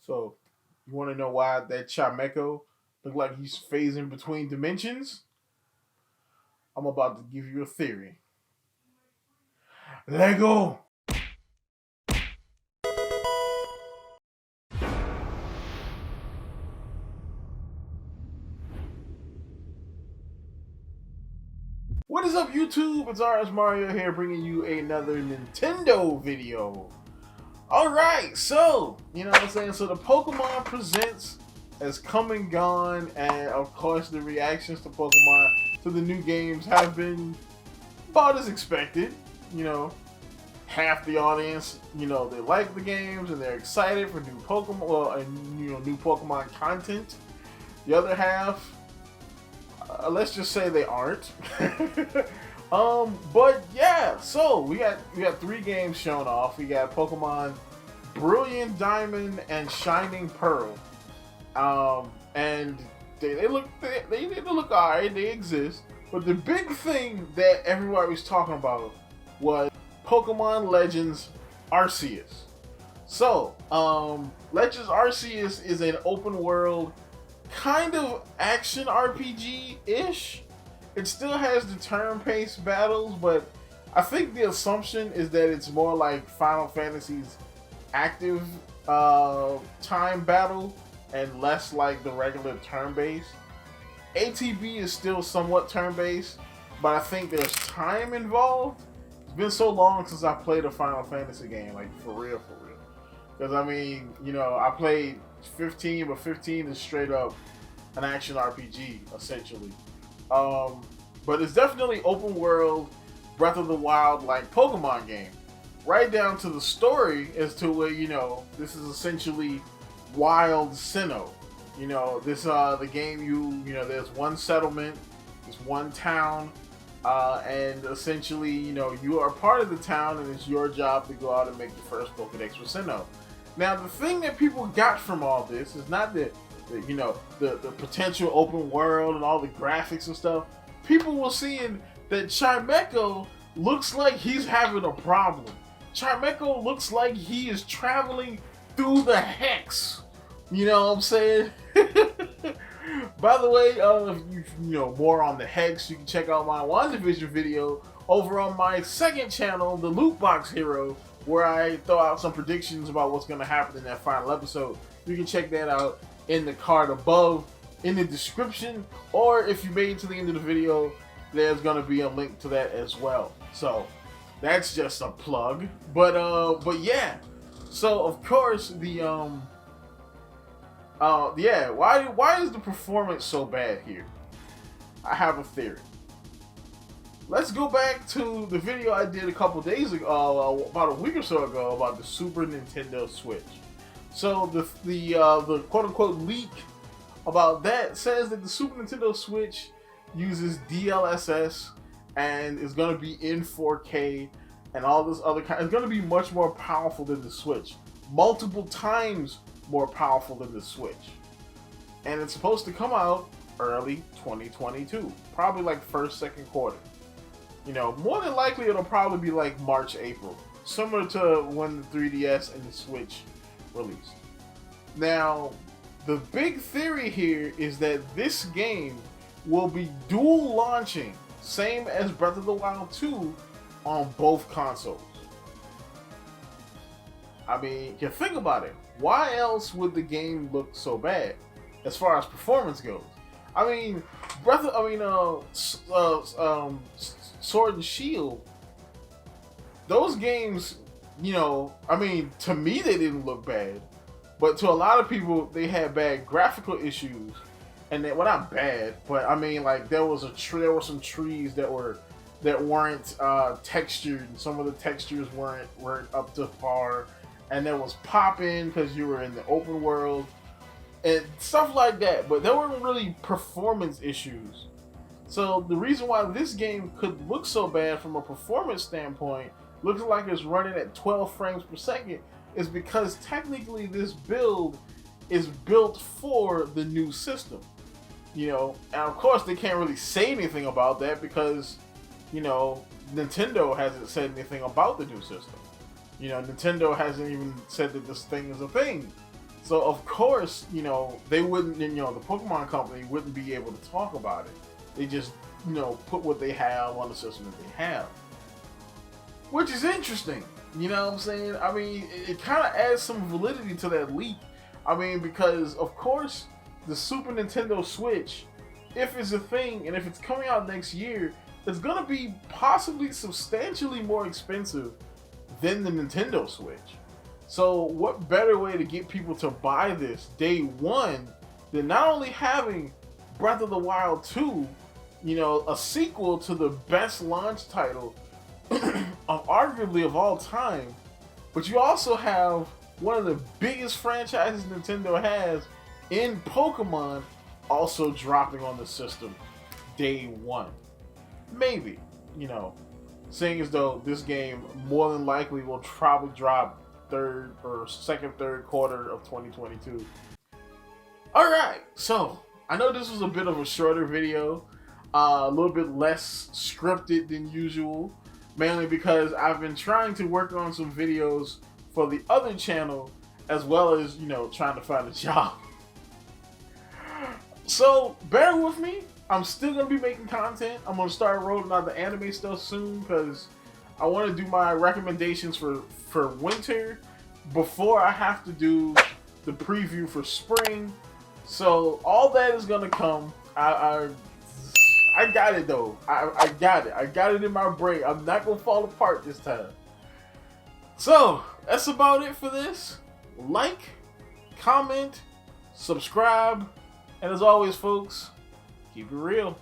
So, you want to know why that Chameko look like he's phasing between dimensions? I'm about to give you a theory. Lego! What is up, YouTube? It's RSMario here, bringing you another Nintendo video. Alright, so, you know what I'm saying? So the Pokemon Presents has come and gone, and of course the reactions to Pokemon to the new games have been about as expected. You know, half the audience, you know, they like the games and they're excited for new Pokemon, well, and new Pokemon content. The other half, let's just say they aren't. But yeah, so we got three games shown off. We got Pokemon Brilliant Diamond and Shining Pearl. And they look alright, they exist. But the big thing that everybody was talking about was Pokemon Legends Arceus. So, Legends Arceus is an open world kind of action RPG-ish. It still has the turn-based battles, but I think the assumption is that it's more like Final Fantasy's active time battle and less like the regular turn-based. ATB is still somewhat turn-based, but I think there's time involved. It's been so long since I played a Final Fantasy game, like for real. Because I mean, you know, I played 15, but 15 is straight up an action RPG, essentially. But it's definitely open world, Breath of the Wild like Pokemon game. Right down to the story as to where, you know, this is essentially Wild Sinnoh. You know, this the game you know, there's one settlement, there's one town, and essentially, you know, you are part of the town and it's your job to go out and make the first Pokedex for Sinnoh. Now, the thing that people got from all this is not the you know, the potential open world and all the graphics and stuff. People were seeing that Chimecho looks like he's having a problem. Chimecho looks like he is traveling through the hex. You know what I'm saying? By the way, if you know more on the hex, you can check out my WandaVision video over on my second channel, the Loot Box Hero, where I throw out some predictions about what's going to happen in that final episode. You can check that out in the card above, in the description, or if you made it to the end of the video, there's going to be a link to that as well. So that's just a plug. But yeah. So of course the yeah, why is the performance so bad here? I have a theory. Let's go back to the video I did a couple days ago, about a week or so ago, about the Super Nintendo Switch. So the quote-unquote leak about that says that the Super Nintendo Switch uses DLSS and is going to be in 4K and all this other kind. It's going to be much more powerful than the Switch, multiple times more powerful than the Switch, and it's supposed to come out early 2022, probably like second quarter. You know, more than likely it'll probably be like March, April, similar to when the 3DS and the Switch released. Now, the big theory here is that this game will be dual launching, same as Breath of the Wild 2, on both consoles. I mean, you think about it. Why else would the game look so bad as far as performance goes? I mean, Sword and Shield, those games, you know, I mean, to me they didn't look bad, but to a lot of people they had bad graphical issues, and well, not bad, but I mean, like there were some trees that weren't textured, and some of the textures weren't up to par, and there was popping because you were in the open world and stuff like that, but there weren't really performance issues. So the reason why this game could look so bad from a performance standpoint, looks like it's running at 12 frames per second, is because technically this build is built for the new system. You know, and of course they can't really say anything about that because, you know, Nintendo hasn't said anything about the new system. You know, Nintendo hasn't even said that this thing is a thing. So of course, you know, they wouldn't, you know, the Pokemon company wouldn't be able to talk about it. They just, you know, put what they have on the system that they have. Which is interesting, you know what I'm saying? I mean, it kind of adds some validity to that leak. I mean, because of course, the Super Nintendo Switch, if it's a thing and if it's coming out next year, it's gonna be possibly substantially more expensive than the Nintendo Switch. So what better way to get people to buy this day one than not only having Breath of the Wild 2, you know, a sequel to the best launch title of arguably of all time, but you also have one of the biggest franchises Nintendo has in Pokemon also dropping on the system day one. Maybe, you know, seeing as though this game more than likely will probably drop third quarter of 2022. Alright, so I know this was a bit of a shorter video, a little bit less scripted than usual, mainly because I've been trying to work on some videos for the other channel as well as, you know, trying to find a job. So bear with me. I'm still going to be making content. I'm going to start rolling out the anime stuff soon because I want to do my recommendations for winter before I have to do the preview for spring. So all that is going to come. I got it though. I got it. I got it in my brain. I'm not going to fall apart this time. So that's about it for this. Like, comment, subscribe, and as always, folks, keep it real.